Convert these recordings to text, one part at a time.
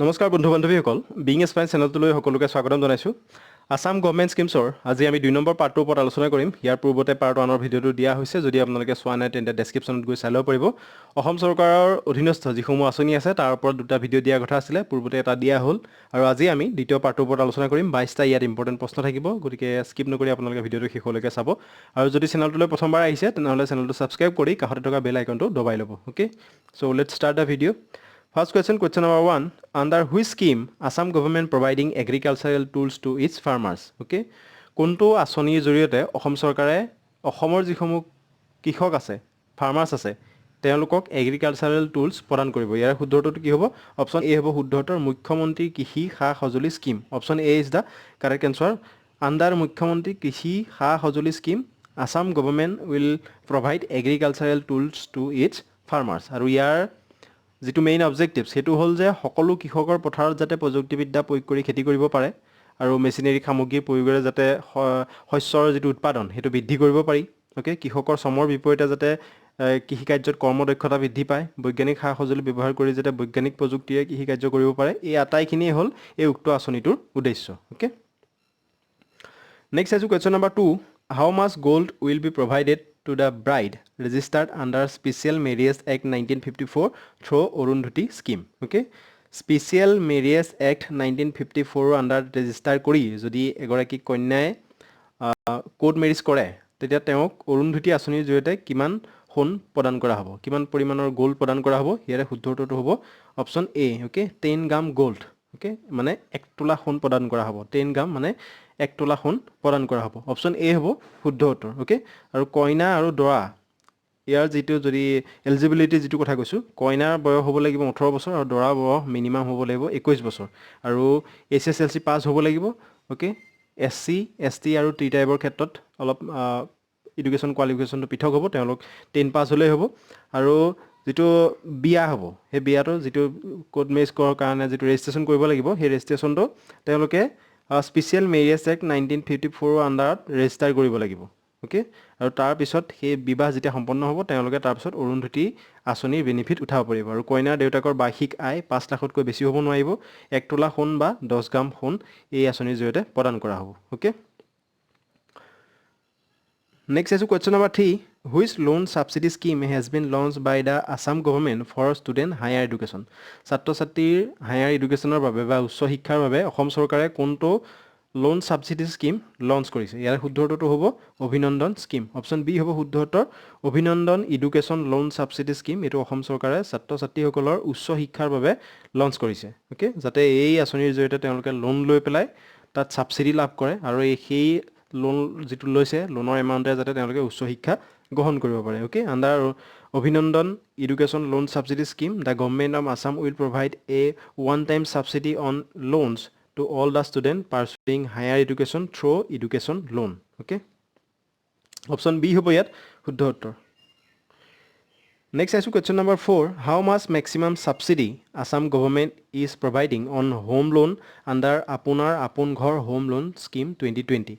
নমস্কাৰ বন্ধু বান্ধৱীসকল বিং এছপাইন চেনেলটোলৈ সকলোকে স্বাগতম জনাইছোঁ আসাম গভৰ্ণমেণ্ট স্কিমছৰ আজি আমি 2 নম্বৰ পাৰ্টটোৰ ওপৰত আলোচনা কৰিম ইয়াৰ পূৰ্বতে পাৰ্ট 1ৰ ভিডিঅ'টো দিয়া হৈছে যদি আপোনালোকে চোৱা নাই তেন্তে ডেছক্ৰিপশ্যনত গৈ চাই ল'ব পাৰিব অসম চৰকাৰৰ অধীনস্থ যিসমূহ আঁচনি আছে তাৰ ওপৰত দুটা ভিডিঅ' দিয়াৰ কথা আছিলে পূৰ্বতে এটা দিয়া হ'ল আৰু আজি আমি দ্বিতীয় পাৰ্টটোৰ ওপৰত আলোচনা কৰিম 22টা ইয়াত ইম্পৰ্টেণ্ট প্ৰশ্ন থাকিব গতিকে স্কিপ নকৰি আপোনালোকে ভিডিঅ'টো শেষলৈকে চাব আৰু যদি চেনেলটোলৈ প্ৰথমবাৰ আহিছে তেনেহ'লে চেনেলটো ছাবস্ক্ৰাইব কৰি কাষতে থকা বেল আইকনটো দবাই ল'ব okay so' let's start the video' First question number 1. Under which scheme Assam government providing agricultural tools to its farmers? Okay. কোনটো আঁচনিৰ জৰিয়তে অসম চৰকাৰে অসমৰ যিসমূহ কৃষক আছে ফাৰ্মাৰ্ছ আছে তেওঁলোকক এগ্ৰিকালচাৰেল টুলছ প্ৰদান কৰিব ইয়াৰ শুদ্ধটো কি হ'ব অপশ্যন এ হ'ব শুদ্ধতৰ মুখ্যমন্ত্ৰী Krishi Sa Sanjuli scheme option A is the correct answer under Mukhyamantri Krishi Sa Sanjuli scheme Assam government will provide agricultural tools to its farmers আৰু ইয়াৰ যিটো মেইন অবজেক্টিভছ সেইটো হ'ল যে সকলো কৃষকৰ পথাৰত যাতে প্ৰযুক্তিবিদ্যা প্ৰয়োগ কৰি খেতি কৰিব পাৰে আৰু মেচিনেৰী সামগ্ৰীৰ প্ৰয়োগেৰে যাতে শস্যৰ যিটো উৎপাদন সেইটো বৃদ্ধি কৰিব পাৰি ওকে কৃষকৰ শ্ৰমৰ বিপৰীতে যাতে কৃষিকাৰ্যত কৰ্মদক্ষতা বৃদ্ধি পায় বৈজ্ঞানিক সা সঁজুলি ব্যৱহাৰ কৰি যাতে বৈজ্ঞানিক প্ৰযুক্তিৰে কৃষিকাৰ্য কৰিব পাৰে এই আটাইখিনিয়ে হ'ল এই উক্ত আঁচনিটোৰ উদ্দেশ্য ওকে নেক্সট আছে question number 2 how much gold will be provided to the bride registered under Special Marriage Act 1954 through Arundhati scheme. Okay, Special Marriage Act 1954 under register কৰি যদি এগৰাকী কন্যাই কোৰ্ট মেৰিজ কৰে তেতিয়া তেওঁক অৰুন্ধতী আঁচনিৰ জৰিয়তে কিমান সোণ প্ৰদান কৰা হ'ব কিমান পৰিমাণৰ গোল্ড প্ৰদান কৰা হ'ব ইয়াৰে শুদ্ধ উত্তৰটো হ'ব অপশ্যন এ ওকে 10 গ্ৰাম গোল্ড ওকে মানে 1 তোলা সোণ প্ৰদান কৰা হ'ব 10 গ্ৰাম মানে 1 তোলা সোণ প্ৰদান কৰা হ'ব অপশ্যন এ হ'ব শুদ্ধ উত্তৰ ওকে আৰু কইনা আৰু দৰা ইয়াৰ যিটো যদি এলিজিবিলিটি যিটো কথা কৈছোঁ কইনাৰ বয়স হ'ব লাগিব 18 বছৰ আৰু দৰাৰ বয়স মিনিমাম হ'ব লাগিব 21 বছৰ আৰু SSLC পাছ হ'ব লাগিব ওকে SC ST আৰু টি টাইপৰ ক্ষেত্ৰত অলপ এডুকেশ্যন কোৱালিফিকেশ্যনটো পৃথক হ'ব তেওঁলোক 10 পাছ হ'লেই হ'ব আৰু যিটো বিয়া হ'ব সেই বিয়াটো যিটো কোৰ্ট মেৰিজ কৰাৰ কাৰণে যিটো ৰেজিষ্ট্ৰেশ্যন কৰিব লাগিব সেই ৰেজিষ্ট্ৰেশ্যনটো তেওঁলোকে স্পেচিয়েল মেৰিজ এক্ট 1954 আণ্ডাৰত ৰেজিষ্টাৰ কৰিব লাগিব ওকে আৰু তাৰ পিছত সেই বিবাহ যেতিয়া সম্পন্ন হ'ব তেওঁলোকে তাৰ পিছত অৰুন্ধতী আঁচনিৰ বেনিফিট উঠাব পাৰিব আৰু কইনাৰ দেউতাকৰ বাৰ্ষিক আয় 5 লাখতকৈ বেছি হ'ব নোৱাৰিব 1 তোলা সোণ বা 10 গ্ৰাম সোণ এই আঁচনিৰ জৰিয়তে প্ৰদান কৰা হ'ব okay Next is question number 3. Which loan subsidy scheme has been launched by the Assam government for student higher education? ছাত্ৰ ছাত্ৰীৰ হায়াৰ এডুকেশ্যনৰ বাবে বা উচ্চ শিক্ষাৰ বাবে অসম চৰকাৰে কোনটো লোন সাবসিডি স্কিম লঞ্চ কৰিছে ইয়াৰ শুদ্ধ উত্তৰটো হ'ব অভিনন্দন স্কিম অপশ্যন বি হ'ব শুদ্ধ উত্তৰ অভিনন্দন এডুকেশ্যন লোন সাবসিডি স্কিম এটো অসম চৰকাৰে ছাত্ৰ ছাত্ৰীসকলৰ উচ্চ শিক্ষাৰ বাবে লঞ্চ কৰিছে ওকে যাতে এই আঁচনিৰ জৰিয়তে তেওঁলোকে লোন লৈ পেলাই তাত সাবসিডি লাভ কৰে আৰু সেই লোন যেটো লৈছে লোনৰ এমাউণ্টে যাতে তেওঁলোকে উচ্চ শিক্ষা গ্ৰহণ কৰিব পাৰে okay under Abhinandan education loan subsidy scheme the government of Assam will provide a one time subsidy on loans to all the student pursuing higher education through education loan okay option b hobo yat shuddho uttor next is question number 4 how much maximum subsidy Assam government is providing on home loan under apunar apun ghor home loan scheme 2020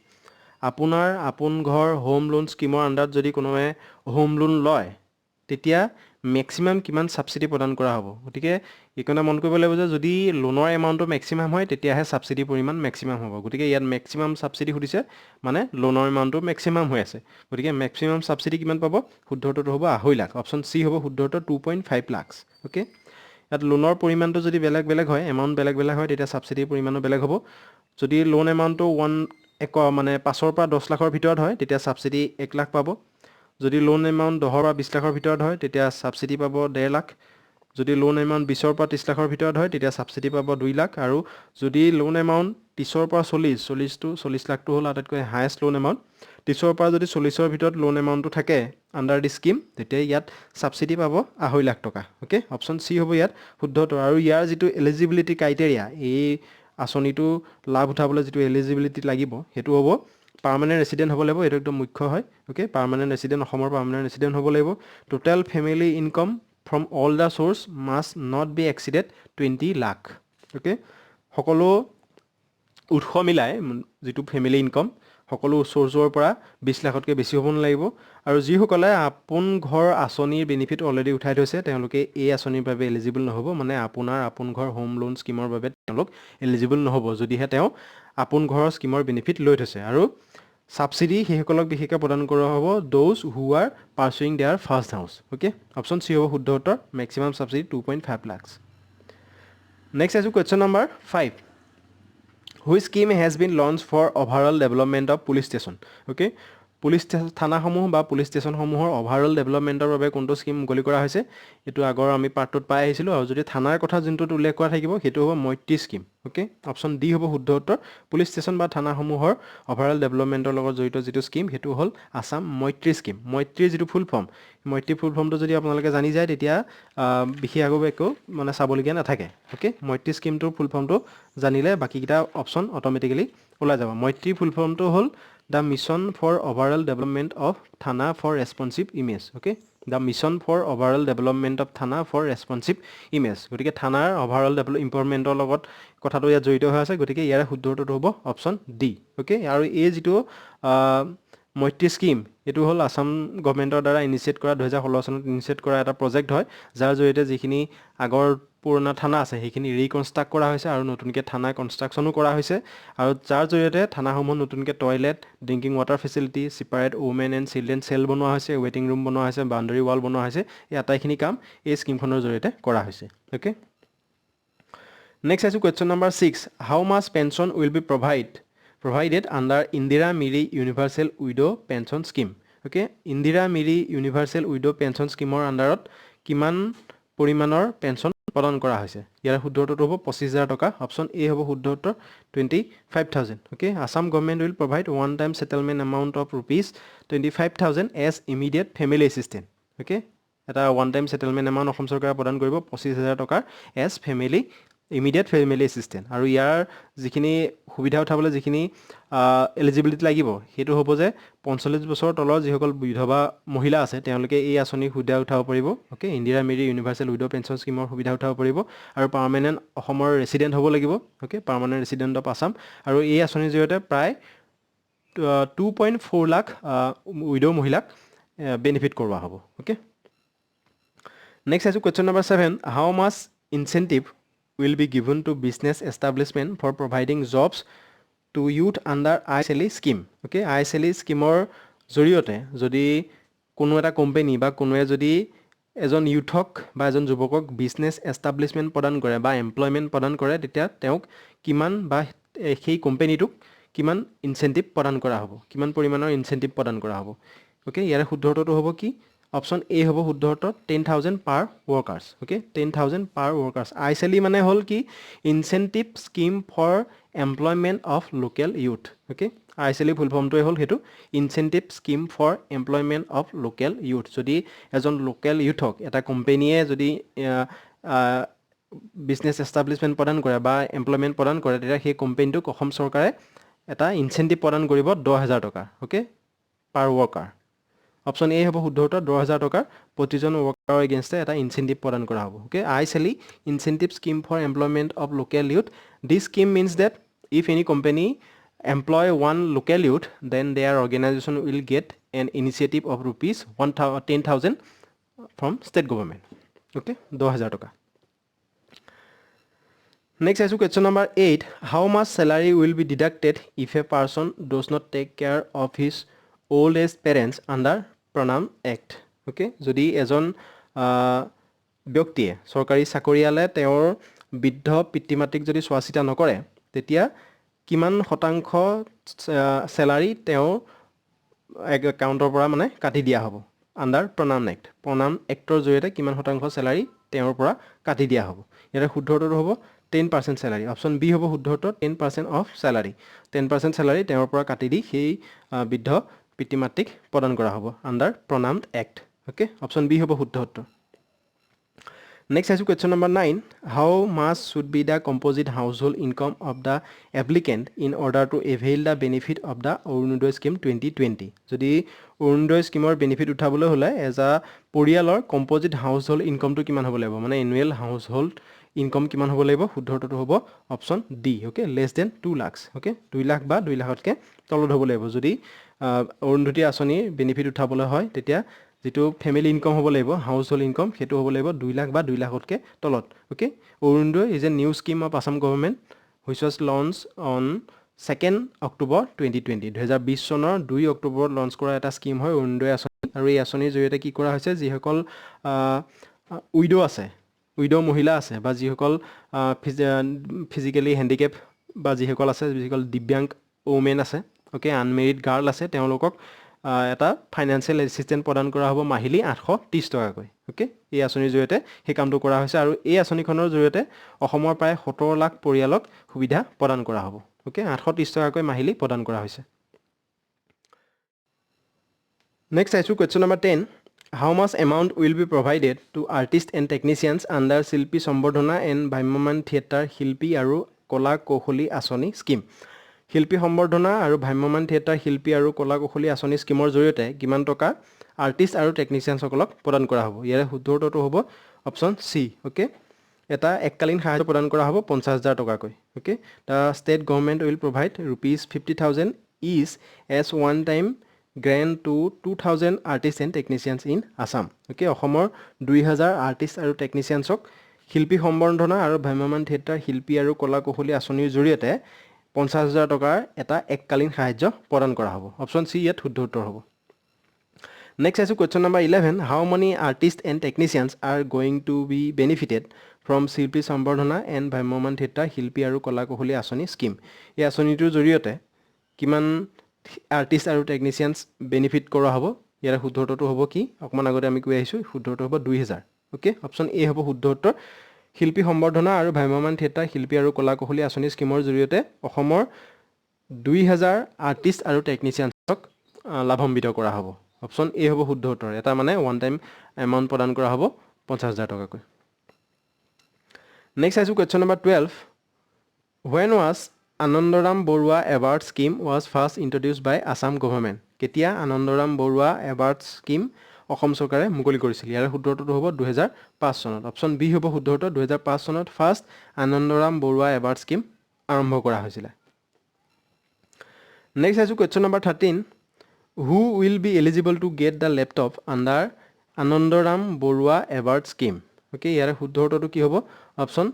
apunar apun ghor home loan scheme under jodi konoe home loan loy তেতিয়া maximum কিমান subsidy প্ৰদান কৰা হ'ব গতিকে IQNA মন কৰিব লাগিব যে যদি লোনৰ এমাউণ্টটো ম্যাক্সিমাম হয় তেতিয়াহে সাবসিডি পৰিমাণ ম্যাক্সিমাম হ'ব গতিকে ইয়াত ম্যাক্সিমাম সাবসিডি সুধিছে মানে লোনৰ এমাউণ্টটো ম্যাক্সিমাম হৈ আছে গতিকে ম্যাক্সিমাম সাবসিডি কিমান পাব শুদ্ধ উত্তৰটো হ'ব 2.5 লাখ অপশ্যন সি হ'ব শুদ্ধ উত্তৰ 2.5 লাখ ওকে ইয়াত লোনৰ পৰিমাণটো যদি বেলেগ বেলেগ হয় এমাউণ্ট বেলেগ বেলেগ হয় তেতিয়া সাবসিডিৰ পৰিমাণো বেলেগ হ'ব যদি লোন এমাউণ্টটো 1 মানে 5 ৰ পৰা 10 লাখৰ ভিতৰত হয় তেতিয়া সাবসিডি 1 লাখ পাব যদি লোন এমাউণ্ট 10 পৰা 20 লাখৰ ভিতৰত হয় তেতিয়া সাবসিডি পাব 1.5 লাখ যদি লোন এমাউণ্ট 20 ৰ পৰা 30 লাখৰ ভিতৰত হয় তেতিয়া সাবসিডি পাব 2 লাখ আৰু যদি লোন এমাউণ্ট 30 ৰ পৰা 40 লাখটো হ'ল আটাইতকৈ হাইয়েষ্ট লোন এমাউণ্ট 30 ৰ পৰা যদি 40 ৰ ভিতৰত লোন এমাউণ্টটো থাকে আণ্ডাৰ দি স্কিম তেতিয়া ইয়াত সাবসিডি পাব 2.5 লাখ টকা ওকে অপশ্যন সি হ'ব ইয়াত শুদ্ধ উত্তৰ আৰু ইয়াৰ যিটো এলিজিবিলিটি ক্ৰাইটেৰিয়া এই আঁচনিটো লাভ উঠাবলৈ যিটো এলিজিবিলিটি লাগিব হেতু হ'ব পার্মানেন্ট রেসিডেন্ট হ'ব লাগিব এটো একদম মুখ্য হয় ওকে পার্মানেন্ট রেসিডেন্ট অসমৰ পার্মানেন্ট রেসিডেন্ট হ'ব লাগিব total family income from all the source must not be exceeded 20 lakh okay সকলো উৎস মিলাই যেটো ফ্যামিলি ইনকাম সকলো সোৰ্সৰ পৰা 20 লাখতকৈ বেছি হ'ব নালাগিব আৰু যিসকলে আপোন ঘৰ আঁচনিৰ বেনিফিট অলৰেডি উঠাই থৈছে তেওঁলোকে এই আঁচনিৰ বাবে এলিজিবল নহ'ব, মানে আপোনাৰ আপোন ঘৰ হোম লোন স্কিমৰ বাবে তেওঁলোক এলিজিবল নহ'ব যদিহে তেওঁ আপোন ঘৰৰ স্কিমৰ বেনিফিট লৈ থৈছে। আৰু ছাবচিডি সেইসকলক বিশেষকৈ প্ৰদান কৰা হ'ব those who are pursuing their first house. Okay, option C হ'ব শুদ্ধ উত্তৰ, মেক্সিমাম ছাবচিডি 2.5 lakhs। নেক্সট আহিছোঁ question number 5। Which scheme has been launch for overall development of police station. Okay, police থানাসমূহ বা পুলিচ ষ্টেচনসমূহৰ অভাৰঅল ডেভেলপমেণ্টৰ বাবে কোনটো scheme মুকলি কৰা হৈছে, এইটো আগৰ আমি পাৰ্টটোত পাই আহিছিলোঁ। আৰু যদি থানাৰ কথা যোনটোত উল্লেখ কৰা থাকিব সেইটো হ'ব মৈত্ৰী স্কিম। অ'কে, অপশ্যন ডি হ'ব শুদ্ধ উত্তৰ, পুলিচ ষ্টেচন বা থানাসমূহৰ অভাৰঅল ডেভেলপমেণ্টৰ লগত জড়িত যিটো স্কিম সেইটো হ'ল আছাম মৈত্ৰী স্কিম। মৈত্ৰীৰ যিটো ফুল ফৰ্ম, মৈত্ৰী ফুল ফৰ্মটো যদি আপোনালোকে জানি যায় তেতিয়া বিশেষ আগৰ একো মানে চাবলগীয়া নাথাকে। অ'কে, মৈত্ৰী স্কিমটোৰ ফুল ফৰ্মটো জানিলে বাকীকেইটা অপশ্যন অট'মেটিকেলি ওলাই যাব। মৈত্ৰী ফুল ফৰ্মটো হ'ল the mission for overall development of thana for responsive image. Okay, the mission for overall development of thana for responsive image. গতিকে থানাৰ অভাৰঅল ইম্প্ৰুভমেণ্টৰ লগত কথাটো ইয়াত জড়িত হৈ আছে, গতিকে ইয়াৰে শুদ্ধ উত্তৰটো হ'ব অপশ্যন ডি। অ'কে, আৰু এই যিটো মৈত্ৰী স্কিম এইটো হ'ল আছাম গভমেণ্টৰ দ্বাৰা ইনিচিয়েট কৰা 2016 চনত ইনিচিয়েট কৰা এটা প্ৰজেক্ট হয়, যাৰ জৰিয়তে যিখিনি আগৰ পুৰণা থানা আছে সেইখিনি ৰিকনষ্ট্ৰাক্ট কৰা হৈছে আৰু নতুনকৈ থানা কনষ্ট্ৰাকশ্যনো কৰা হৈছে। আৰু যাৰ জৰিয়তে থানাসমূহ নতুনকৈ toilet, drinking water facility, separate women and children cell বনোৱা হৈছে, ৱেটিং ৰুম বনোৱা হৈছে, বাউণ্ডেৰী ৱাল বনোৱা হৈছে। এই আটাইখিনি কাম এই স্কিমখনৰ জৰিয়তে কৰা হৈছে। অ'কে, নেক্সট আহিছোঁ question number 6। How much pension will be provided under Indira Miri universal widow pension scheme. Okay, Indira Miri universal widow pension স্কিমৰ আণ্ডাৰত কিমান পৰিমাণৰ পেঞ্চন প্ৰদান কৰা হৈছে? ইয়াৰ শুদ্ধ উত্তৰটো হ'ব 25,000 টকা। অপশ্যন এ হ'ব শুদ্ধ উত্তৰ 25,000। Okay, Assam government will provide one time settlement amount of ₹25,000 as immediate family assistant. Okay, এটা one time settlement amount Assam চৰকাৰে প্ৰদান কৰিব 25,000 টকাৰ এজ ইমিডিয়েট ফেমিলি এছিষ্টেণ্ট। আৰু ইয়াৰ যিখিনি সুবিধা উঠাবলৈ যিখিনি এলিজিবিলিটি লাগিব সেইটো হ'ব যে 45 বছৰৰ তলৰ যিসকল বিধৱা মহিলা আছে তেওঁলোকে এই আঁচনিৰ সুবিধা উঠাব পাৰিব। Okay, Indira Miri universal widow pension স্কিমৰ সুবিধা উঠাব পাৰিব। আৰু পাৰ্মানেণ্ট অসমৰ ৰেচিডেণ্ট হ'ব লাগিব। Okay, permanent resident of Assam. আৰু এই আঁচনিৰ জৰিয়তে প্ৰায় 2.4 লাখ উইডো মহিলাক বেনিফিট কৰোৱা হ'ব। অ'কে, নেক্সট আহিছোঁ question number 7। How much incentive will be given to business establishment for providing jobs to youth under ISLE scheme. Okay, ISLE স্কিমৰ জৰিয়তে যদি কোনো এটা কোম্পানী বা কোনোৱে যদি এজন ইউথক বা এজন যুৱকক বিজনেছ এষ্টাব্লিছমেণ্ট প্ৰদান কৰে বা এমপ্লয়মেণ্ট প্ৰদান কৰে তেতিয়া তেওঁক কিমান বা সেই কোম্পানীটোক কিমান ইনচেণ্টিভ প্ৰদান কৰা হ'ব, কিমান পৰিমাণৰ ইনচেণ্টিভ প্ৰদান কৰা হ'ব। অ'কে, ইয়াৰে শুদ্ধ উত্তৰটো হ'ব কি? অপশ্যন এ হ'ব শুদ্ধ উত্তৰ 10,000 per workers. Okay, 10,000 per workers. ISLE মানে হ'ল কি? Incentive scheme for employment of local youth. Okay, ISLE full ফৰ্মটোৱে হ'ল সেইটো incentive scheme for employment of local youth. যদি এজন লোকেল ইউথক এটা কোম্পেনীয়ে যদি বিজনেছ এষ্টাব্লিছমেণ্ট প্ৰদান কৰে বা এমপ্লয়মেণ্ট প্ৰদান কৰে তেতিয়া সেই কোম্পেনীটোক অসম চৰকাৰে এটা ইনচেণ্টিভ প্ৰদান কৰিব 10,000 টকা। Okay, per worker. Option A হ'ব শুদ্ধ উত্তৰ, 10,000 টকাৰ প্ৰতিজন ৱৰ্কাৰৰ এগেইনষ্টে এটা ইনচেণ্টিভ প্ৰদান কৰা হ'ব। Okay, ISLE incentive scheme for employment of local youth. This scheme means that if any company employ one local youth then their organization will get an initiative of ₹10,000 from state government. Okay, 10,000 টকা। Next আহিছোঁ question number 8. How much salary will be deducted if a person does not take care of his old age parents under Pranam Act? Okay, যদি এজন ব্যক্তিয়ে চৰকাৰী চাকৰিয়ালে তেওঁৰ বৃদ্ধ পিতৃ মাতৃক যদি চোৱা চিতা নকৰে তেতিয়া কিমান শতাংশ চেলাৰী তেওঁৰ একাউণ্টৰ পৰা মানে কাটি দিয়া হ'ব আণ্ডাৰ প্ৰণাম এক্ট। প্ৰণাম এক্টৰ জৰিয়তে কিমান শতাংশ চেলাৰী তেওঁৰ পৰা কাটি দিয়া হ'ব? ইয়াৰে শুদ্ধ উত্তৰটো হ'ব 10% চেলাৰী। অপশ্যন বি হ'ব শুদ্ধ উত্তৰ, 10% অফ চেলাৰী। 10% চেলাৰী তেওঁৰ পৰা কাটি দি সেই বৃদ্ধ পিতৃ মাতৃক প্ৰদান কৰা হ'ব আণ্ডাৰ প্ৰণাম এক্ট। অ'কে, অপশ্যন বি হ'ব শুদ্ধ উত্তৰ। Next is question number 9. How much should be the composite household income of the applicant in order to avail the benefit of the Arunodaya scheme 2020? যদি অৰুণোদয় স্কিমৰ বেনিফিট উঠাবলৈ হ'লে as a পৰিয়ালৰ composite house hold ইনকমটো কিমান হ'ব লাগিব, মানে annual house hold income কিমান হ'ব লাগিব? শুদ্ধ উত্তৰটো হ'ব option D. Okay, less than 2 lakh. Okay, 2 lakh বা 2 লাখতকৈ তলত হ'ব লাগিব যদি অৰুন্ধতী আঁচনিৰ বেনিফিট উঠাবলৈ হয় তেতিয়া যিটো ফেমিলি ইনকম হ'ব লাগিব হাউচ হোল্ড ইনকম সেইটো হ'ব লাগিব 2 লাখ বা 2 লাখতকৈ তলত okay Orunodoi is a new scheme of Assam government which was launch on 2 October 2020 2020 চনৰ 2 অক্টোবৰত লঞ্চ কৰা এটা স্কিম হয় অৰুণোদয় আঁচনি আৰু এই আঁচনিৰ জৰিয়তে কি কৰা হৈছে যিসকল উইডো আছে উইডো মহিলা আছে বা যিসকল ফিজিকেলি হেণ্ডিকেপ বা যিসকল আছে যিসকল দিব্যাংগ ওমেন আছে ওকে আনমেৰিড গাৰ্ল আছে তেওঁলোকক এটা ফাইনেন্সিয়েল এছিষ্টেন্ট প্ৰদান কৰা হ'ব মাহিলী 830 টকাকৈ ওকে এই আঁচনিৰ জৰিয়তে সেই কামটো কৰা হৈছে আৰু এই আঁচনিখনৰ জৰিয়তে অসমৰ প্ৰায় 17 লাখ পৰিয়ালক সুবিধা প্ৰদান কৰা হ'ব ওকে 830 টকাকৈ মাহিলী প্ৰদান কৰা হৈছে নেক্সট আইছো question number 10 How much amount will be provided to artists and technicians under Shilpi Sambardhana and Bhraimyaman Theatre Shilpi আৰু কলা কৌশলী আঁচনি স্কিম শিল্পী সম্বৰ্ধনা আৰু ভ্ৰাম্যমান থিয়েটাৰ শিল্পী আৰু কলা কৌশলী আঁচনি স্কিমৰ জৰিয়তে কিমান টকা আৰ্টিষ্ট আৰু টেকনিচিয়ানসকলক প্ৰদান কৰা হ'ব ইয়াৰে শুদ্ধ উত্তৰটো হ'ব অপশ্যন চি ওকে এটা এককালীন সাহায্য প্ৰদান কৰা হ'ব 50,000 টকাকৈ okay the state government will provide ₹50,000 is as one time grant to 2,000 artist and technicians in Assam okay অসমৰ 2,000 আৰ্টিষ্ট আৰু টেকনিচিয়ানছক শিল্পী সম্বৰ্ধনা আৰু ভ্ৰাম্যমান থিয়েটাৰ শিল্পী আৰু কলা কৌশলী আঁচনিৰ জৰিয়তে 50,000 টকাৰ এটা এককালীন সাহায্য প্ৰদান কৰা হ'ব অপশ্যন চি ইয়াত শুদ্ধ উত্তৰ হ'ব নেক্সট আছে question number 11 how many artist and technicians R going two B benefited from শিল্পী সম্বৰ্ধনা এণ্ড ভ্ৰাম্যমান থিয়েটাৰ শিল্পী আৰু কলা কৌশলী আঁচনি স্কিম এই আঁচনিটোৰ জৰিয়তে কিমান আৰ্টিষ্ট আৰু টেকনিচিয়ানছ বেনিফিট কৰা হ'ব ইয়াৰ শুদ্ধ উত্তৰটো হ'ব কি অকমান আগতে আমি কৈ আহিছোঁ শুদ্ধ উত্তৰ হ'ব 2,000 ওকে অপশ্যন এ হ'ব শুদ্ধ উত্তৰ শিল্পী সম্বৰ্ধনা আৰু ভ্ৰাম্যমান থিয়েটাৰ শিল্পী আৰু কলা কৌশলী আঁচনি স্কিমৰ জৰিয়তে অসমৰ 2,000 আৰ্টিষ্ট আৰু টেকনিচিয়ানছক লাভান্বিত কৰা হ'ব অপশ্যন এ হ'ব শুদ্ধ উত্তৰ এটা মানে ওৱান টাইম এমাউণ্ট প্ৰদান কৰা হ'ব 50,000 টকাকৈ নেক্সট আইছো question number 12 when was Anandaram Barua award scheme was first introduced by Assam government কেতিয়া আনন্দৰাম বৰুৱা এৱাৰ্ড স্কিম অসম চৰকাৰে মুকলি কৰিছিল ইয়াৰ শুদ্ধ উত্তৰটো হ'ব 2005 চনত অপশ্যন বি হ'ব শুদ্ধ উত্তৰ 2005 চনত first Anandaram Barua award scheme আৰম্ভ কৰা হৈছিল নেক্সট আইছো question number 13 who will be eligible to get the laptop under Anandaram Barua award scheme okay ইয়াৰ শুদ্ধ উত্তৰটো কি হ'ব অপশ্যন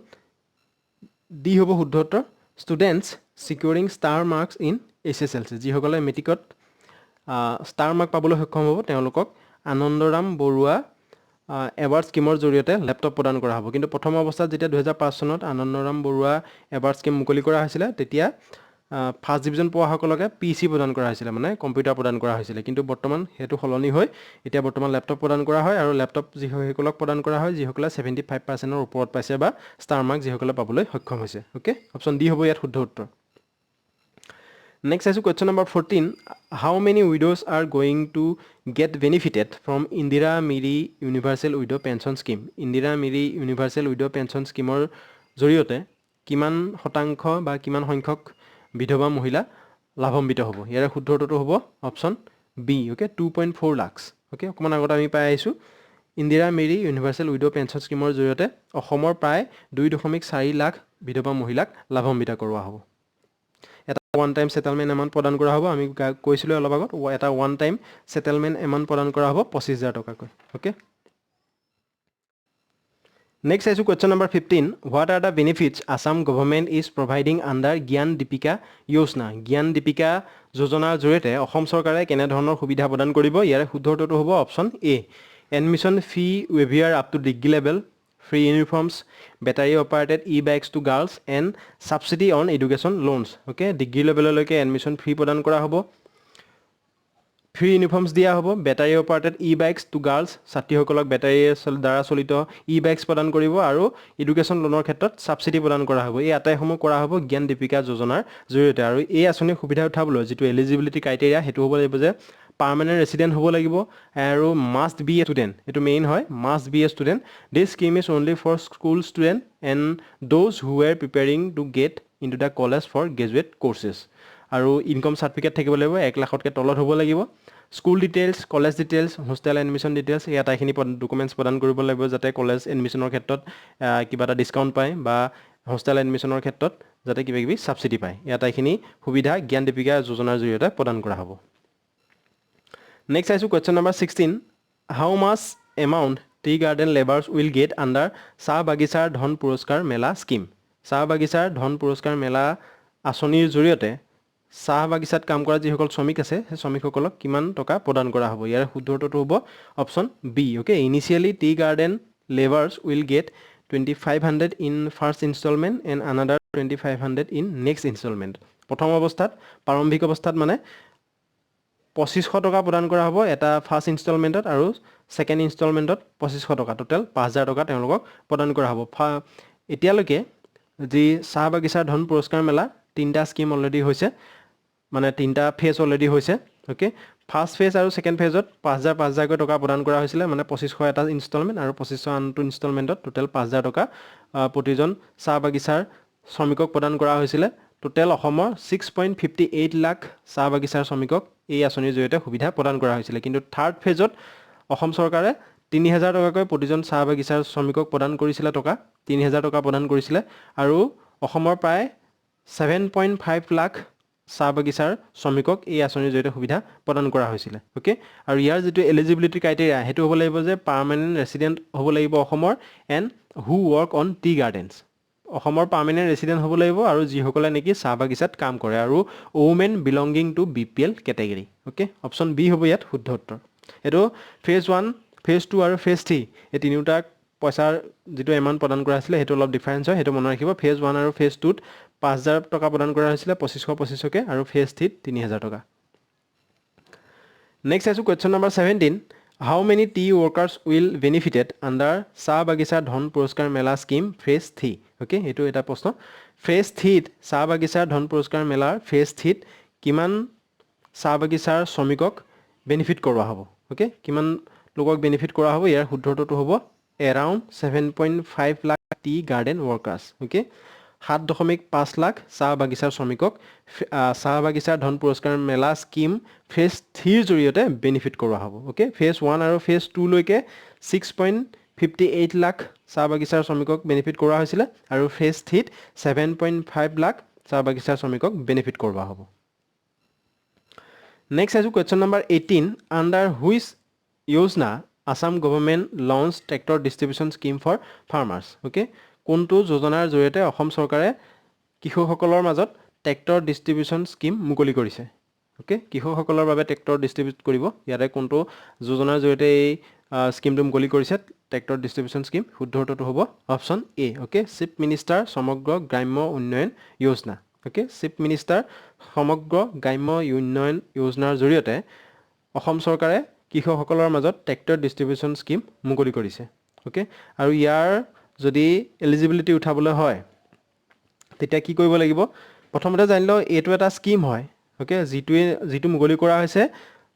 ডি হ'ব শুদ্ধ উত্তৰ students securing star marks in SSLC যিসকলে মেট্ৰিকত ষ্টাৰ মাৰ্ক পাবলৈ সক্ষম হ'ব তেওঁলোকক আনন্দৰাম বৰুৱা এৱাৰ্ড স্কিমৰ জৰিয়তে লেপটপ প্ৰদান কৰা হ'ব কিন্তু প্ৰথম অৱস্থাত যেতিয়া 2005 চনত আনন্দৰাম বৰুৱা এৱাৰ্ড স্কিম মুকলি কৰা হৈছিল তেতিয়া ফাৰ্ষ্ট ডিভিজন পোৱাসকলকে PC প্ৰদান কৰা হৈছিল মানে কম্পিউটাৰ প্ৰদান কৰা হৈছিল কিন্তু বৰ্তমান হেতু সলনি হৈ এতিয়া বৰ্তমান লেপটপ প্ৰদান কৰা হয় আৰু লেপটপ যিসকলক প্ৰদান কৰা হয় যিসকলে 75% ওপৰত পাইছে বা ষ্টাৰ মাৰ্ক যিসকলে পাবলৈ সক্ষম হৈছে ওকে অপশ্যন ডি হ'ব ইয়াত শুদ্ধ উত্তৰ নেক্সট আছে question number 14 how many widows are going to get benefited from Indira Miri universal widow pension scheme Indira Miri universal widow pension স্কিমৰ জৰিয়তে কিমান শতাংশ বা কিমান সংখ্যক বিধৱা মহিলা লাভান্বিত হ'ব ইয়াৰ শুদ্ধ উত্তৰটো হ'ব option B okay 2.4 lakh okay অকমান আগতে আমি পাই আহিছোঁ Indira Miri universal widow pension স্কিমৰ জৰিয়তে অসমৰ প্ৰায় 2.4 লাখ বিধৱা মহিলাক লাভান্বিত কৰোৱা হ'ব এটা ওৱান টাইম সেটেলমেন্ট এমাউন্ট প্ৰদান কৰা হ'ব আমি কৈছিলোঁ অলপ আগত এটা ওৱান টাইম সেটেলমেন্ট এমাউন্ট প্ৰদান কৰা হ'ব 25,000 টকাকৈ ওকে নেক্সট আইছো question number 15 what are the benefits Assam government is providing under জ্ঞান দীপিকা যোজনা জ্ঞান দীপিকা যোজনাৰ জৰিয়তে অসম চৰকাৰে কেনে ধৰণৰ সুবিধা প্ৰদান কৰিব ইয়াৰ শুদ্ধ উত্তৰটো হ'ব option A admission fee waiver up to degree level free uniforms battery operated e-bikes to girls and subsidy on education loans okay degree লেভেললৈকে এডমিশন ফ্ৰী প্ৰদান কৰা হ'ব ফ্ৰী ইউনিফৰ্মছ দিয়া হ'ব battery operated e-bikes to girls ছাত্ৰীসকলক battery দ্বাৰা চলিত ই-বাইকছ প্ৰদান কৰিব আৰু এডুকেশ্যন লোনৰ ক্ষেত্ৰত ছাবচিডি প্ৰদান কৰা হ'ব এই আটাইসমূহ কৰা হ'ব জ্ঞান দীপিকা যোজনাৰ জৰিয়তে আৰু এই আঁচনিৰ সুবিধা উঠাবলৈ যিটো এলিজিবিলিটি ক্ৰাইটেৰিয়া সেইটো হ'ব লাগিব যে পাৰ্মানেণ্ট ৰেচিডেণ্ট হ'ব লাগিব আৰু মাষ্ট বি এ ষ্টুডেণ্ট এইটো মেইন হয় must be a student this scheme is only for school student and those who are preparing to get in to the college for graduate courses আৰু income certificate থাকিব লাগিব 1 লাখতকৈ তলত হ'ব লাগিব school details college details hostel admission details এই আটাইখিনি documents প্ৰদান কৰিব লাগিব যাতে কলেজ এডমিশ্যনৰ ক্ষেত্ৰত কিবা এটা ডিছকাউণ্ট পায় বা হোষ্টেল এডমিশ্যনৰ ক্ষেত্ৰত যাতে কিবা কিবি ছাবচিডি পায় এই আটাইখিনি সুবিধা জ্ঞান দীপিকা যোজনাৰ জৰিয়তে প্ৰদান কৰা হ'ব Next চাইছোঁ question number 16. How much amount tea garden laborers will get under চাহ বাগিচাৰ ধন পুৰস্কাৰ মেলা স্কিম? চাহ বাগিচাৰ ধন পুৰস্কাৰ মেলা আঁচনিৰ জৰিয়তে চাহ বাগিচাত কাম কৰা যিসকল শ্ৰমিক আছে সেই শ্ৰমিকসকলক কিমান টকা প্ৰদান কৰা হ'ব? ইয়াৰ শুদ্ধ উত্তৰটো হ'ব option B. Okay, initially tea garden labours will get 2500 in first instalment and another 2500 in next instalment. প্ৰথম অৱস্থাত প্ৰাৰম্ভিক অৱস্থাত মানে 2500 টকা প্ৰদান কৰা হ'ব এটা ফাৰ্ষ্ট ইনষ্টলমেণ্টত আৰু ছেকেণ্ড ইনষ্টলমেণ্টত 2500 টকা, টোটেল 5000 টকা তেওঁলোকক প্ৰদান কৰা হ'ব। এতিয়ালৈকে যি চাহ বাগিচাৰ ধন পুৰস্কাৰ মেলা 3টা স্কিম অলৰেডি হৈছে, মানে 3টা ফেজ অলৰেডি হৈছে। অ'কে, ফাৰ্ষ্ট ফেজ আৰু ছেকেণ্ড ফেজত 5000 টকা প্ৰদান কৰা হৈছিলে, মানে 2500 এটা ইনষ্টলমেণ্ট আৰু 2500 আনটো ইনষ্টলমেণ্টত টোটেল 5000 টকা প্ৰতিজন চাহ বাগিচাৰ শ্ৰমিকক প্ৰদান কৰা হৈছিলে। টোটেল অসমৰ 6.58 লাখ চাহ বাগিচাৰ শ্ৰমিকক এই আঁচনিৰ জৰিয়তে সুবিধা প্ৰদান কৰা হৈছিলে। কিন্তু থাৰ্ড ফেজত অসম চৰকাৰে 3000 টকাকৈ প্ৰতিজন চাহ বাগিচাৰ শ্ৰমিকক প্ৰদান কৰিছিলে, 3000 টকা প্ৰদান কৰিছিলে আৰু অসমৰ প্ৰায় 7.5 লাখ চাহ বাগিচাৰ শ্ৰমিকক এই আঁচনিৰ জৰিয়তে সুবিধা প্ৰদান কৰা হৈছিলে। অ'কে, আৰু ইয়াৰ যিটো এলিজিবিলিটি ক্ৰাইটেৰিয়া সেইটো হ'ব লাগিব যে পাৰ্মানেণ্ট ৰেচিডেণ্ট হ'ব লাগিব অসমৰ and who work on T gardens. অসমৰ পাৰ্মানেণ্ট ৰেচিডেণ্ট হ'ব লাগিব আৰু যিসকলে নেকি চাহ বাগিচাত কাম কৰে, আৰু women belonging to BPL category. Okay, option B হ'ব ইয়াত শুদ্ধ উত্তৰ। এইটো ফেজ 1, ফেজ 2 আৰু ফেজ 3 এই তিনিওটা পইচাৰ যিটো এমাউণ্ট প্ৰদান কৰা হৈছিলে সেইটো অলপ ডিফাৰেঞ্চ হয়, সেইটো মনত ৰাখিব। ফেজ 1 আৰু ফেজ 2ত 5000 টকা প্ৰদান কৰা হৈছিলে, 2500 আৰু ফেজ 3ত 3000 টকা। নেক্সট চাইছোঁ question number 17. How many T workers will benefited under চাহ বাগিচাৰ ধন পুৰস্কাৰ মেলা স্কিম ফেজ 3? অ'কে, এইটো এটা প্ৰশ্ন। ফেজ 3ত চাহ বাগিচাৰ ধন পুৰস্কাৰ মেলাৰ ফেজ 3ত কিমান চাহ বাগিচাৰ শ্ৰমিকক বেনিফিট কৰোৱা হ'ব? অ'কে, কিমান লোকক বেনিফিট কৰা হ'ব? ইয়াৰ শুদ্ধ উত্তৰটো হ'ব around 7.5 lakh tea garden workers. Okay, 7.5 lakh চাহ বাগিচাৰ শ্ৰমিকক চাহ বাগিচাৰ ধন পুৰস্কাৰ মেলা স্কিম ফেজ 3ৰ জৰিয়তে বেনিফিট কৰোৱা হ'ব। অ'কে, ফেজ 1 আৰু ফেজ 2 লৈকে 6.58 লাখ চাহ বাগিচাৰ শ্ৰমিকক বেনিফিট কৰোৱা হৈছিলে আৰু ফেজ 3ত 7.5 লাখ চাহ বাগিচাৰ শ্ৰমিকক বেনিফিট কৰোৱা হ'ব। নেক্সট চাইছোঁ কুৱেশ্যন নম্বৰ 18. আণ্ডাৰ হুইচ য়োজনা Assam government launch tractor distribution scheme for farmers? Okay, কোনটো যোজনাৰ জৰিয়তে অসম চৰকাৰে কৃষকসকলৰ মাজত ট্ৰেক্টৰ ডিষ্ট্ৰিবিউশ্যন স্কিম মুকলি কৰিছে? অ'কে, কৃষকসকলৰ বাবে ট্ৰেক্টৰ ডিষ্ট্ৰিবিউট কৰিব, ইয়াতে কোনটো যোজনাৰ জৰিয়তে এই স্কিমটো মুকলি কৰিছে ট্ৰেক্টৰ ডিষ্ট্ৰিবিউশ্যন স্কিম? শুদ্ধ উত্তৰটো হ'ব অপশ্যন এ। অ'কে, চিফ মিনিষ্টাৰ সমগ্ৰ গ্ৰাম্য উন্নয়ন যোজনা। অ'কে, চিফ মিনিষ্টাৰ সমগ্ৰ গ্ৰাম্য উন্নয়ন যোজনাৰ জৰিয়তে অসম চৰকাৰে কৃষকসকলৰ মাজত ট্ৰেক্টৰ ডিষ্ট্ৰিবিউশ্যন স্কিম মুকলি কৰিছে। অ'কে, আৰু ইয়াৰ যদি এলিজিবিলিটি উঠাবলৈ হয় তেতিয়া কি কৰিব লাগিব? প্ৰথমতে জানি লওঁ এইটো এটা স্কিম হয়। অ'কে, যিটো মুকলি কৰা হৈছে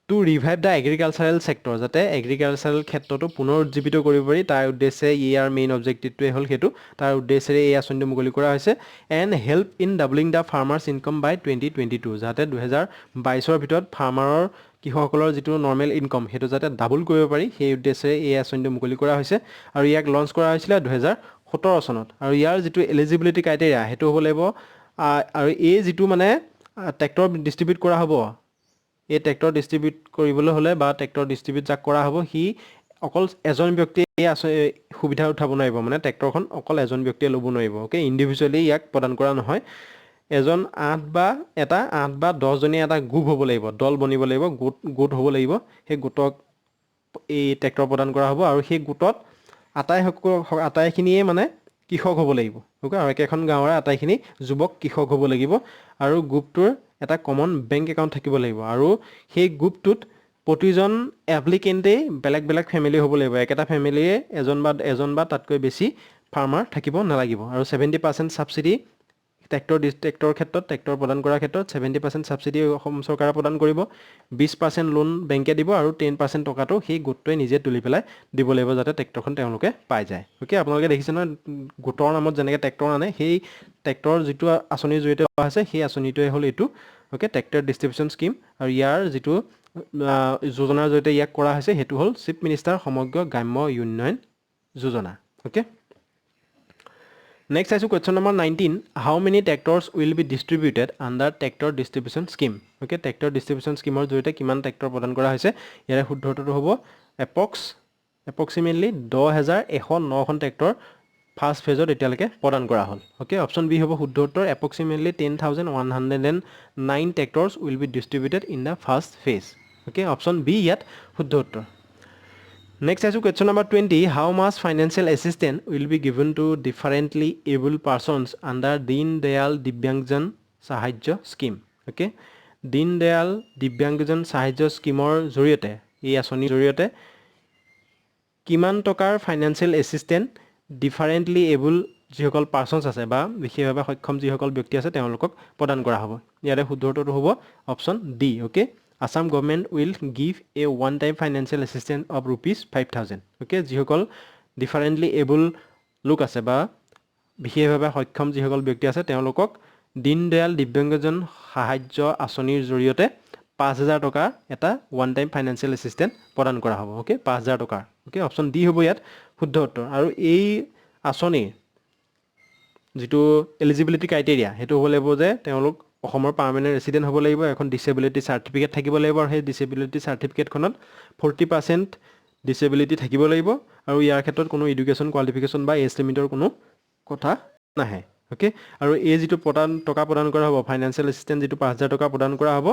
to revive the agricultural sector, যাতে এগ্ৰিকালচাৰেল ক্ষেত্ৰটো পুনৰ উজ্জীৱিত কৰিব পাৰি, তাৰ উদ্দেশ্যে ইয়াৰ মেইন অবজেক্টিভটোৱে হ'ল সেইটো, তাৰ উদ্দেশ্যেৰে এই আঁচনিটো মুকলি কৰা হৈছে। And help in doubling the farmers income by 2022, যাতে 2022ৰ ভিতৰত ফাৰ্মাৰৰ কৃষকসকলৰ যিটো নৰ্মেল ইনকম সেইটো যাতে ডাবল কৰিব পাৰি, সেই উদ্দেশ্যেৰে এই আঁচনিটো মুকলি কৰা হৈছে আৰু ইয়াক লঞ্চ কৰা হৈছিলে 2017 চনত। আৰু ইয়াৰ যিটো এলিজিবিলিটি ক্ৰাইটেৰিয়া সেইটো হ'ব লাগিব, আৰু এই যিটো মানে ট্ৰেক্টৰ ডিষ্ট্ৰিবিউট কৰা হ'ব, এই ট্ৰেক্টৰ ডিষ্ট্ৰিবিউট কৰিবলৈ হ'লে বা ট্ৰেক্টৰ ডিষ্ট্ৰিবিউট যাক কৰা হ'ব সি অকল এজন ব্যক্তিয়ে এই সুবিধা উঠাব নোৱাৰিব, মানে ট্ৰেক্টৰখন অকল এজন ব্যক্তিয়ে ল'ব নোৱাৰিব। অ'কে, ইণ্ডিভিজুৱেলি ইয়াক প্ৰদান কৰা নহয়, এজন 8 বা 10 জনীয়া এটা গ্ৰুপ হ'ব লাগিব, দল বনিব লাগিব, গোট হ'ব লাগিব, সেই গোটক এই ট্ৰেক্টৰ প্ৰদান কৰা হ'ব আৰু সেই গোটত আটাইখিনিয়ে মানে কৃষক হ'ব লাগিব। অ'কে, আৰু একেখন গাঁৱৰে আটাইখিনি যুৱক কৃষক হ'ব লাগিব আৰু গ্ৰুপটোৰ এটা কমন বেংক একাউণ্ট থাকিব লাগিব আৰু সেই গ্ৰুপটোত প্ৰতিজন এপ্লিকেণ্টেই বেলেগ বেলেগ ফেমিলি হ'ব লাগিব, একেটা ফেমিলিয়ে এজন বা তাতকৈ বেছি ফাৰ্মাৰ থাকিব নালাগিব। আৰু 70% ছাবচিডি ট্ৰেক্টৰ ক্ষেত্ৰত, ট্ৰেক্টৰ প্ৰদান কৰাৰ ক্ষেত্ৰত 70% ছাবচিডি অসম চৰকাৰে প্ৰদান কৰিব, 20% লোন বেংকে দিব আৰু 10% টকাটো সেই গোটটোৱে নিজে তুলি পেলাই দিব লাগিব যাতে ট্ৰেক্টৰখন তেওঁলোকে পাই যায়। অ'কে, আপোনালোকে দেখিছে নহয় গোটৰ নামত যেনেকৈ ট্ৰেক্টৰ আনে, সেই ট্ৰেক্টৰ যিটো আঁচনিৰ জৰিয়তে লোৱা হৈছে সেই আঁচনিটোৱে হ'ল এইটো। অ'কে, ট্ৰেক্টৰ ডিষ্ট্ৰিবিউশ্যন স্কিম, আৰু ইয়াৰ যিটো যোজনাৰ জৰিয়তে ইয়াক কৰা হৈছে সেইটো হ'ল চিফ মিনিষ্টাৰ সমগ্ৰ গ্ৰাম্য উন্নয়ন যোজনা। অ'কে, Next চাইছো question number 19. How many tractors will be distributed under tractor distribution scheme? Okay, tractor distribution scheme ৰ জৰিয়তে কিমান ট্ৰেক্টৰ প্ৰদান কৰা হৈছে ইয়াৰ শুদ্ধ উত্তৰটো হ'ব approximately 10109 খন ট্ৰেক্টৰ ফাৰ্স্ট ফেজত এতিয়ালৈকে প্ৰদান কৰা হ'ল ওকে অপচন বি হ'ব শুদ্ধ উত্তৰ approximately 10109 tractors will be distributed in the first phase okay option B ইয়াত শুদ্ধ উত্তৰ Next is question number 20. How much financial assistance will be given to differently able persons under Deen Dayal Divyangjan Sahayya Scheme? Okay. Deen Dayal Divyangjan Sahayya Scheme or জৰিয়তে এই আঁচনিৰ জৰিয়তে কিমান টকাৰ financial assistance differently able যিসকল persons আছে বা বিশেষভাৱে সক্ষম যিসকল ব্যক্তি আছে তেওঁলোকক প্ৰদান কৰা হ'ব ইয়াৰে শুদ্ধ উত্তৰটো হ'ব option D okay Assam government will give a one-time financial assistance of rupees 5,000. Okay, যিসকল differently able লোক আছে বা বিশেষভাৱে সক্ষম যিসকল ব্যক্তি আছে তেওঁলোকক দীন দয়াল দিব্যাংগজন সাহায্য আঁচনিৰ জৰিয়তে 5,000 টকা এটা one-time financial assistance প্ৰদান কৰা হ'ব ওকে 5,000 টকা ওকে অপচন ডি হ'ব ইয়াত শুদ্ধ উত্তৰ আৰু এই আঁচনিৰ যেটো এলিজিবিলিটি ক্ৰাইটেৰিয়া হেতু হ'ব লাগিব যে তেওঁলোক অসমৰ পাৰ্মানেন্ট ৰেসিডেন্ট হ'ব লাগিব এখন ডিসেবিলিটি সাৰ্টিফিকেট থাকিব লাগিব আৰু সেই ডিসেবিলিটি সাৰ্টিফিকেটখনত 40% ডিসেবিলিটি থাকিব লাগিব আৰু ইয়াৰ ক্ষেত্ৰত কোনো এডুকেশন কোৱালিফিকেশন বা এজ লিমিটৰ কোনো কথা নাহে ওকে আৰু এই যেটো টকা প্ৰদান কৰা হ'ব ফাইনান্সিয়েল এসিস্টেন্ট যেটো 5,000 টকা প্ৰদান কৰা হ'ব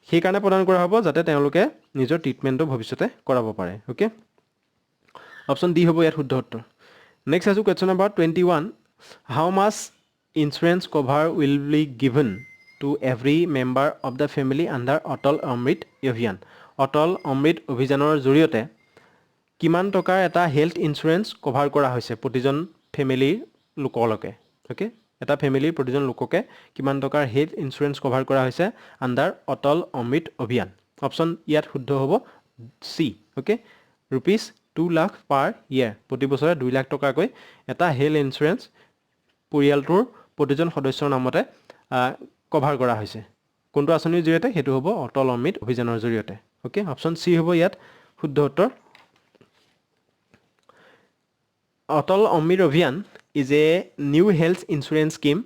সেই কাৰণে প্ৰদান কৰা হ'ব যাতে তেওঁলোকে নিজৰ ট্ৰিটমেন্টটো ভৱিষ্যতে কৰাব পাৰে ওকে অপচন ডি হ'ব ইয়াত শুদ্ধ উত্তৰ নেক্সট আছে question number 21 how mass insurance cover will be given to every member of the family under Atal Amrit Abhiyan. Atal Amrit Abhiyaনৰ জৰিয়তে কিমান টকাৰ এটা হেল্থ ইন্সুৰেন্স কভাৰ কৰা হৈছে প্ৰতিজন ফ্যামিলিৰ লোকলকে ওকে এটা ফ্যামিলিৰ প্ৰতিজন লোককে কিমান টকাৰ হেল্থ ইন্সুৰেন্স কভাৰ কৰা হৈছে আন্ডাৰ অটল অমৃত অভিযান অপচন ইয়াত শুদ্ধ হ'ব সি ওকে rupees 2 লাখ পাৰ ইয়াৰ প্ৰতি বছৰে 2 লাখ টকাকৈ এটা হেল্থ ইন্সুৰেন্স পৰিয়ালটোৰ প্ৰতিজন সদস্যৰ নামতে কভাৰ কৰা হৈছে কোনটো আঁচনিৰ জৰিয়তে হেতু হ'ব অটল অমৃত অভিযানৰ জৰিয়তে ওকে অপচন সি হ'ব ইয়াত শুদ্ধ উত্তৰ অটল Amrit Abhiyan is a new health insurance scheme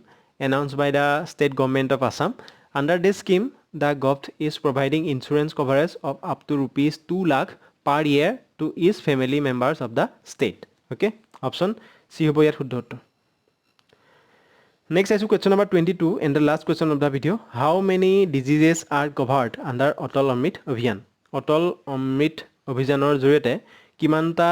announced by the state government of Assam under this scheme the government is providing insurance coverage of up to rupees 2 lakh per year to each family members of the state okay option C হ'ব ইয়াত শুদ্ধ উত্তৰ Next is question number 22 and the last question of the video. How many diseases are covered under Atal Amrit Abhiyan? Atal Amrit Abhiyanor জৰিয়তে কিমানটা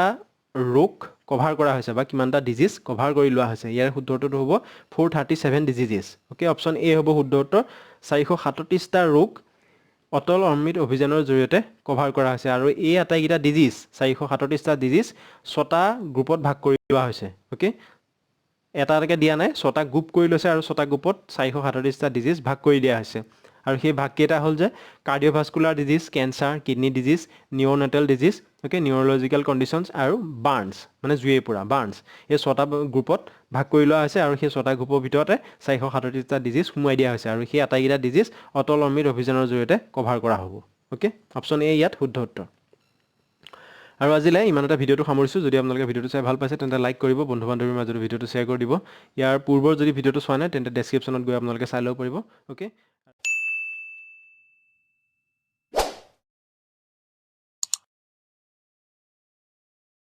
ৰোগ cover কৰা হৈছে বা কিমানটা ডিজিজ কভাৰ কৰি লোৱা হৈছে ইয়াৰ শুদ্ধ উত্তৰটো হ'ব 437 ডিজিজেস ওকে অপচন এ হ'ব শুদ্ধ উত্তৰ 437টা ৰোগ অটল অমৃত অভিযানৰ জৰিয়তে কভাৰ কৰা হৈছে আৰু এই আটাইকেইটা ডিজিজ 437টা ডিজিজ 6টা গ্ৰুপত ভাগ কৰি লোৱা হৈছে ওকে এটা এটাকে দিয়া নাই 6টা গ্ৰুপ কৰি লৈছে আৰু 6টা গ্ৰুপত 437টা ডিজিজ ভাগ কৰি দিয়া হৈছে আৰু সেই ভাগ কেইটা হ'ল যে cardiovascular disease cancer kidney disease neonatal disease okay neurological conditions আৰু বাৰ্নছ মানে জুয়েপুৰা বাৰ্নছ এই 6টা গ্ৰুপত ভাগ কৰি লোৱা হৈছে আৰু সেই 6টা গ্ৰুপৰ ভিতৰতে 437টা ডিজিজ সুমাই দিয়া হৈছে আৰু সেই আটাইকেইটা ডিজিজ অটল অমৃত অভিযানৰ জৰিয়তে কভাৰ কৰা হ'ব ওকে অপচন এ ইয়াত শুদ্ধ উত্তৰ আৰু আজিলৈ ইমানটা ভিডিওটো সামৰিছো যদি আপোনালোকে ভিডিওটো চাই ভাল পাইছে তেন্তে লাইক কৰিব বন্ধু বান্ধৱীৰ মাজত ভিডিওটো শ্বেয়াৰ কৰি দিব ইয়াৰ পূৰ্বৰ যদি ভিডিওটো চোৱা নাই তেন্তে ডেসক্ৰিপচনত গৈ আপোনালোকে চাই ল'ব পাৰিব ওকে